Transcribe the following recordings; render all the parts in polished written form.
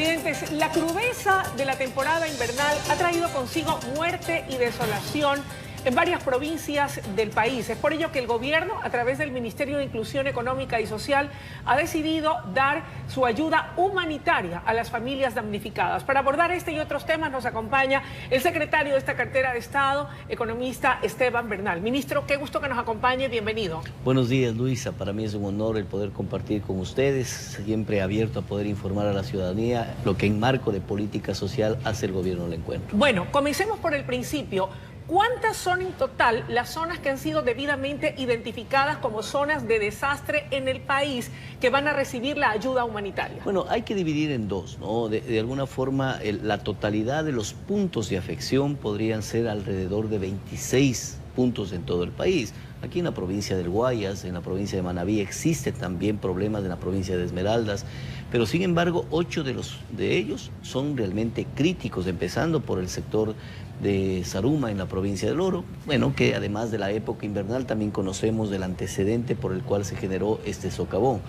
Televidentes, la crudeza de la temporada invernal ha traído consigo muerte y desolación en varias provincias del país. Es por ello que el gobierno, a través del Ministerio de Inclusión Económica y Social, ha decidido dar su ayuda humanitaria a las familias damnificadas. Para abordar este y otros temas nos acompaña el secretario de esta cartera de Estado, economista Esteban Bernal. Ministro, qué gusto que nos acompañe, bienvenido. Buenos días, Luisa. Para mí es un honor el poder compartir con ustedes, siempre abierto a poder informar a la ciudadanía lo que en marco de política social hace el gobierno del encuentro. Bueno, comencemos por el principio. ¿Cuántas son en total las zonas que han sido debidamente identificadas como zonas de desastre en el país que van a recibir la ayuda humanitaria? Bueno, hay que dividir en dos, ¿no? De alguna forma, la totalidad de los puntos de afección podrían ser alrededor de 26 puntos en todo el país. Aquí en la provincia del Guayas, en la provincia de Manabí, existen también problemas en la provincia de Esmeraldas, pero sin embargo 8 de ellos son realmente críticos, empezando por el sector de Zaruma en la provincia del Oro, bueno, que además de la época invernal también conocemos el antecedente por el cual se generó este socavón.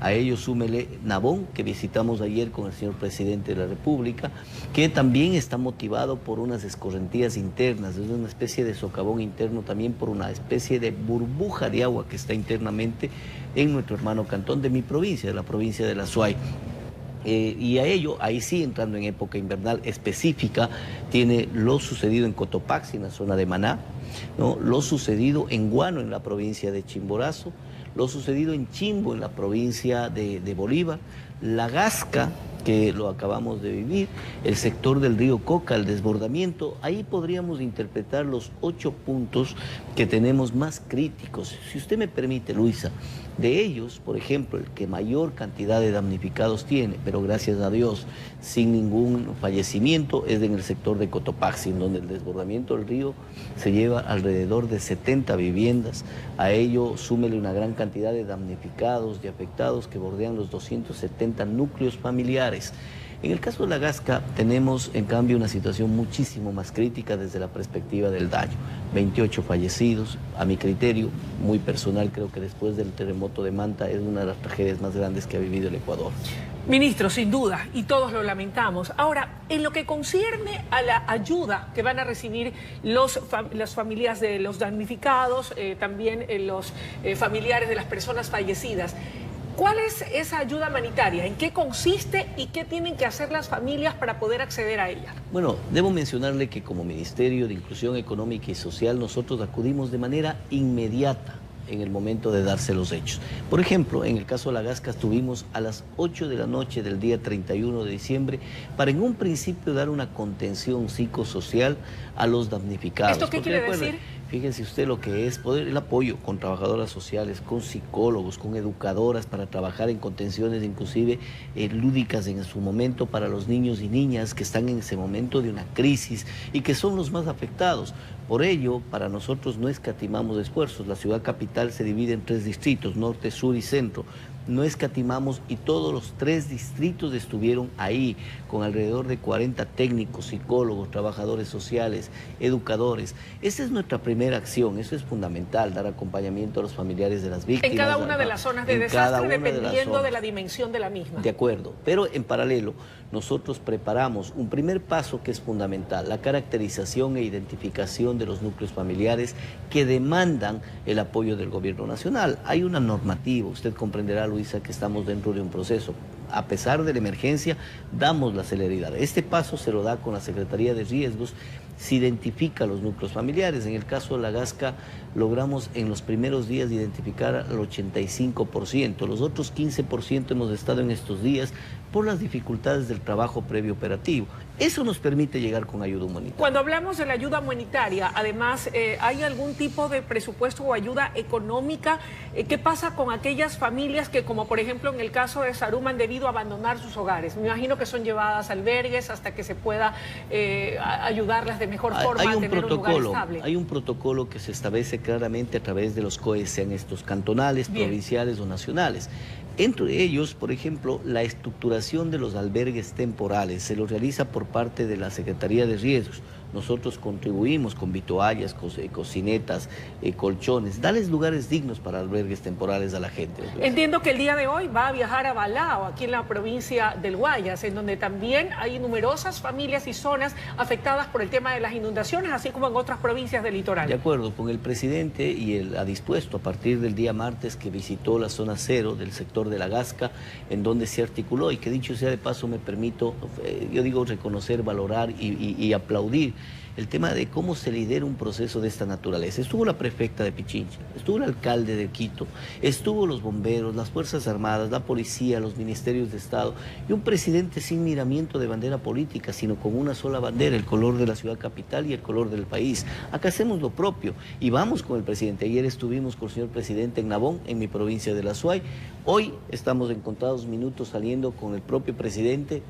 A ello súmele Nabón, que visitamos ayer con el señor presidente de la República, que también está motivado por unas escorrentías internas, es una especie de socavón interno también por una especie de burbuja de agua que está internamente en nuestro hermano cantón de mi provincia, de la provincia de La Suay. Y a ello, ahí sí, entrando en época invernal específica, tiene lo sucedido en Cotopaxi, en la zona de Maná, ¿no? Lo sucedido en Guano, en la provincia de Chimborazo, lo sucedido en Chimbo, en la provincia de Bolívar, La Gasca, que lo acabamos de vivir, el sector del río Coca, el desbordamiento. Ahí podríamos interpretar los 8 puntos que tenemos más críticos. Si usted me permite, Luisa, de ellos, por ejemplo, el que mayor cantidad de damnificados tiene, pero gracias a Dios, sin ningún fallecimiento, es en el sector de Cotopaxi, en donde el desbordamiento del río se lleva alrededor de 70 viviendas. A ello, súmele una gran cantidad de damnificados, de afectados que bordean los 270 núcleos familiares. En el caso de La Gasca tenemos en cambio una situación muchísimo más crítica desde la perspectiva del daño. 28 fallecidos, a mi criterio, muy personal, creo que después del terremoto de Manta es una de las tragedias más grandes que ha vivido el Ecuador. Ministro, sin duda, y todos lo lamentamos. Ahora, en lo que concierne a la ayuda que van a recibir las familias de los damnificados, también los familiares de las personas fallecidas, ¿cuál es esa ayuda humanitaria? ¿En qué consiste y qué tienen que hacer las familias para poder acceder a ella? Bueno, debo mencionarle que como Ministerio de Inclusión Económica y Social nosotros acudimos de manera inmediata en el momento de darse los hechos. Por ejemplo, en el caso de La Gasca estuvimos a las 8 de la noche del día 31 de diciembre para en un principio dar una contención psicosocial a los damnificados. ¿Esto qué quiere decir? Fíjense usted lo que es poder el apoyo con trabajadoras sociales, con psicólogos, con educadoras para trabajar en contenciones inclusive lúdicas en su momento para los niños y niñas que están en ese momento de una crisis y que son los más afectados. Por ello, para nosotros no escatimamos esfuerzos. La ciudad capital se divide en 3 distritos, norte, sur y centro. No escatimamos y todos los 3 distritos estuvieron ahí con alrededor de 40 técnicos, psicólogos, trabajadores sociales, educadores. Esa es nuestra primera acción, eso es fundamental, dar acompañamiento a los familiares de las víctimas. En cada una de las zonas de desastre, dependiendo de la dimensión de la misma. De acuerdo, pero en paralelo nosotros preparamos un primer paso que es fundamental, la caracterización e identificación de los núcleos familiares que demandan el apoyo del gobierno nacional. Hay una normativa, usted comprenderá, Luisa, que estamos dentro de un proceso. A pesar de la emergencia, damos la celeridad. Este paso se lo da con la Secretaría de Riesgos, se identifica los núcleos familiares. En el caso de La Gasca, logramos en los primeros días identificar al 85%. Los otros 15% hemos estado en estos días por las dificultades del trabajo previo operativo. Eso nos permite llegar con ayuda humanitaria. Cuando hablamos de la ayuda humanitaria, además, ¿hay algún tipo de presupuesto o ayuda económica? ¿Qué pasa con aquellas familias que, como por ejemplo en el caso de Zaruma, han debido abandonar sus hogares? Me imagino que son llevadas a albergues hasta que se pueda ayudarlas de mejor forma a tener un lugar estable. Hay un protocolo que se establece claramente a través de los COEs, sean estos cantonales, provinciales o nacionales. Entre ellos, por ejemplo, la estructuración de los albergues temporales se lo realiza por parte de la Secretaría de Riesgos. nosotros contribuimos con vituallas, cocinetas, colchones, darles lugares dignos para albergues temporales a la gente. Entiendo que el día de hoy va a viajar a Balao, aquí en la provincia del Guayas, en donde también hay numerosas familias y zonas afectadas por el tema de las inundaciones, así como en otras provincias del litoral. De acuerdo con el presidente, y él ha dispuesto a partir del día martes que visitó la zona cero del sector de La Gasca, en donde se articuló, y que dicho sea de paso me permito, yo digo reconocer, valorar y aplaudir el tema de cómo se lidera un proceso de esta naturaleza. Estuvo la prefecta de Pichincha, estuvo el alcalde de Quito, estuvo los bomberos, las Fuerzas Armadas, la policía, los ministerios de Estado, y un presidente sin miramiento de bandera política, sino con una sola bandera, el color de la ciudad capital y el color del país. Acá hacemos lo propio y vamos con el presidente. Ayer estuvimos con el señor presidente en Nabón, en mi provincia de La Suay. Hoy estamos en contados minutos saliendo con el propio presidente,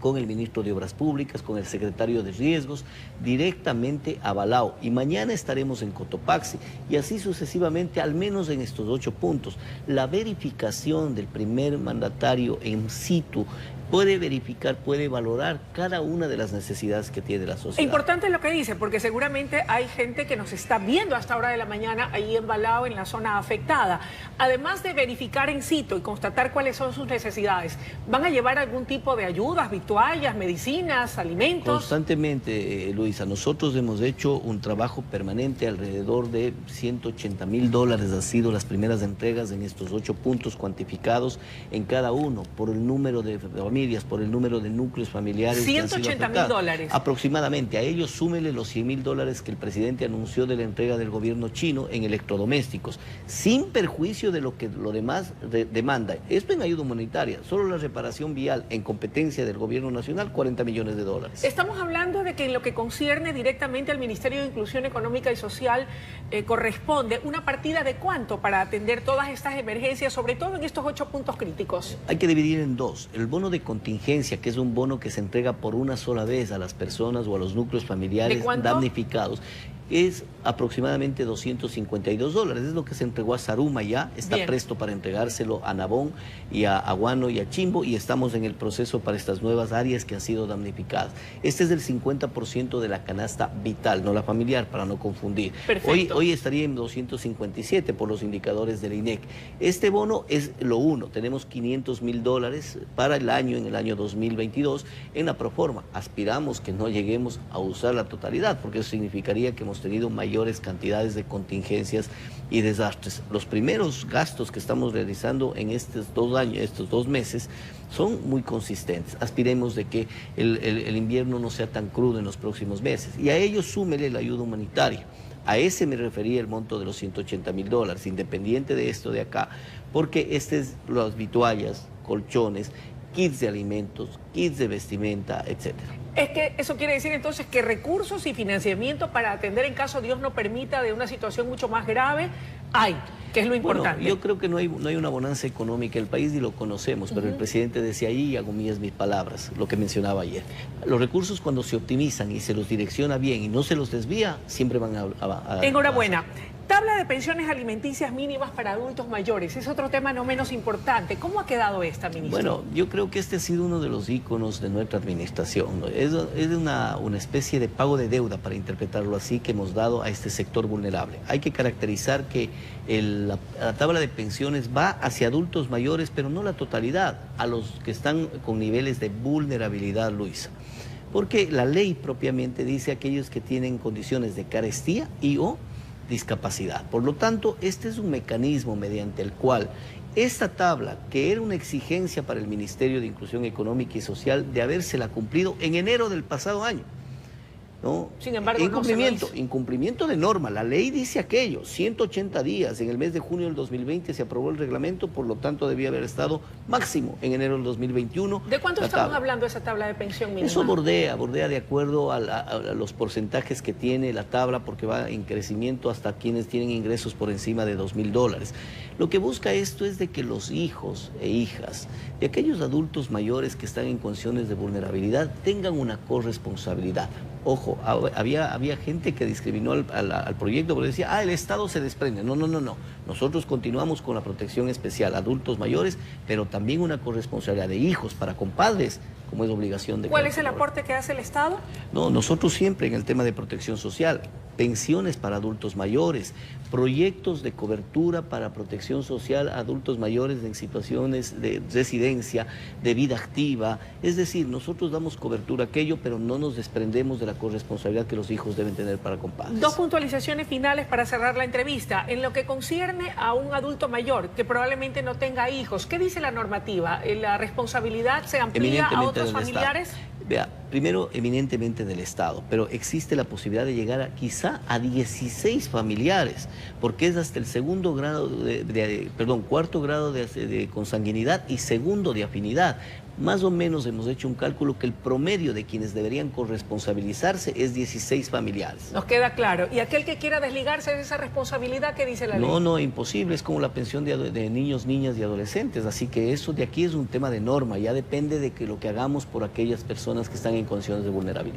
con el ministro de Obras Públicas, con el secretario de Riesgos, directamente a Balao. Y mañana estaremos en Cotopaxi, y así sucesivamente, al menos en estos 8 puntos. La verificación del primer mandatario en situ puede verificar, puede valorar cada una de las necesidades que tiene la sociedad. Importante lo que dice, porque seguramente hay gente que nos está viendo a esta hora de la mañana ahí en Balao, en la zona afectada. Además de verificar en situ y constatar cuáles son sus necesidades, ¿van a llevar algún tipo de ayudas, vituallas, medicinas, alimentos? Constantemente, Luisa, nosotros hemos hecho un trabajo permanente, alrededor de $180.000 han sido las primeras entregas en estos 8 puntos cuantificados en cada uno, por el número de familias, por el número de núcleos familiares. $180.000. Aproximadamente. A ellos súmele los $100.000 que el presidente anunció de la entrega del gobierno chino en electrodomésticos, sin perjuicio de lo que lo demás demanda. Esto en ayuda humanitaria, solo la reparación vial en competencia del gobierno nacional, $40 millones. Estamos hablando de que en lo que concierne directamente al Ministerio de Inclusión Económica y Social corresponde una partida de ¿cuánto para atender todas estas emergencias, sobre todo en estos 8 puntos críticos? Hay que dividir en dos. El bono de contingencia, que es un bono que se entrega por una sola vez a las personas o a los núcleos familiares damnificados, es aproximadamente $252. Es lo que se entregó a Zaruma ya, está presto para entregárselo a Nabón y a Aguano y a Chimbo, y estamos en el proceso para estas nuevas áreas que han sido damnificadas. Este es el 50% de la canasta vital, no la familiar, para no confundir. Hoy estaría en 257 por los indicadores del INEC. Este bono es lo uno, tenemos $500.000 para el año, en el año 2022, en la proforma. Aspiramos que no lleguemos a usar la totalidad, porque eso significaría que hemos tenido mayores cantidades de contingencias y desastres. Los primeros gastos que estamos realizando en estos 2 años, estos 2 meses, son muy consistentes. Aspiremos de que el invierno no sea tan crudo en los próximos meses, y a ello súmele la ayuda humanitaria. A ese me refería el monto de los $180.000, independiente de esto de acá, porque este es las vituallas, colchones, kits de alimentos, kits de vestimenta, etcétera. Es que eso quiere decir entonces que recursos y financiamiento para atender en caso Dios no permita de una situación mucho más grave hay, que es lo importante. Bueno, yo creo que no hay una bonanza económica en el país y lo conocemos, pero el presidente decía ahí, y hago mías mis palabras, lo que mencionaba ayer. Los recursos, cuando se optimizan y se los direcciona bien y no se los desvía, siempre van a Enhorabuena. Tabla de pensiones alimenticias mínimas para adultos mayores, es otro tema no menos importante. ¿Cómo ha quedado esta, ministro? Bueno, yo creo que este ha sido uno de los íconos de nuestra administración, ¿no? Es una especie de pago de deuda, para interpretarlo así, que hemos dado a este sector vulnerable. Hay que caracterizar que la tabla de pensiones va hacia adultos mayores, pero no la totalidad, a los que están con niveles de vulnerabilidad, Luisa. Porque la ley propiamente dice aquellos que tienen condiciones de carestía y o discapacidad. Por lo tanto, este es un mecanismo mediante el cual esta tabla, que era una exigencia para el Ministerio de Inclusión Económica y Social de habérsela cumplido en enero del pasado año, ¿no? Sin embargo, incumplimiento de norma. La ley dice aquello, 180 días. En el mes de junio del 2020 se aprobó el reglamento, por lo tanto debía haber estado máximo en enero del 2021. ¿De cuánto estamos hablando esa tabla de pensión mínima? Eso bordea de acuerdo a los porcentajes que tiene la tabla, porque va en crecimiento hasta quienes tienen ingresos por encima de $2.000. Lo que busca esto es de que los hijos e hijas de aquellos adultos mayores que están en condiciones de vulnerabilidad tengan una corresponsabilidad. Ojo, había gente que discriminó al proyecto porque decía, el Estado se desprende. No, no, no, no. Nosotros continuamos con la protección especial a adultos mayores, pero también una corresponsabilidad de hijos para compadres, como es obligación de... ¿Cuál es el aporte que hace el Estado? No, nosotros siempre en el tema de protección social, pensiones para adultos mayores, proyectos de cobertura para protección social a adultos mayores en situaciones de residencia, de vida activa. Es decir, nosotros damos cobertura a aquello, pero no nos desprendemos de la corresponsabilidad que los hijos deben tener para compadres. Dos puntualizaciones finales para cerrar la entrevista. En lo que concierne a un adulto mayor que probablemente no tenga hijos, ¿qué dice la normativa? ¿La responsabilidad se amplía a otros familiares? Vea, primero, eminentemente del Estado, pero existe la posibilidad de llegar quizá a 16 familiares, porque es hasta el segundo grado cuarto grado de consanguinidad y segundo de afinidad. Más o menos hemos hecho un cálculo que el promedio de quienes deberían corresponsabilizarse es 16 familiares. Nos queda claro. ¿Y aquel que quiera desligarse de esa responsabilidad, qué dice la ley? No, imposible. Es como la pensión de niños, niñas y adolescentes. Así que eso de aquí es un tema de norma. Ya depende de que lo que hagamos por aquellas personas que están en condiciones de vulnerabilidad.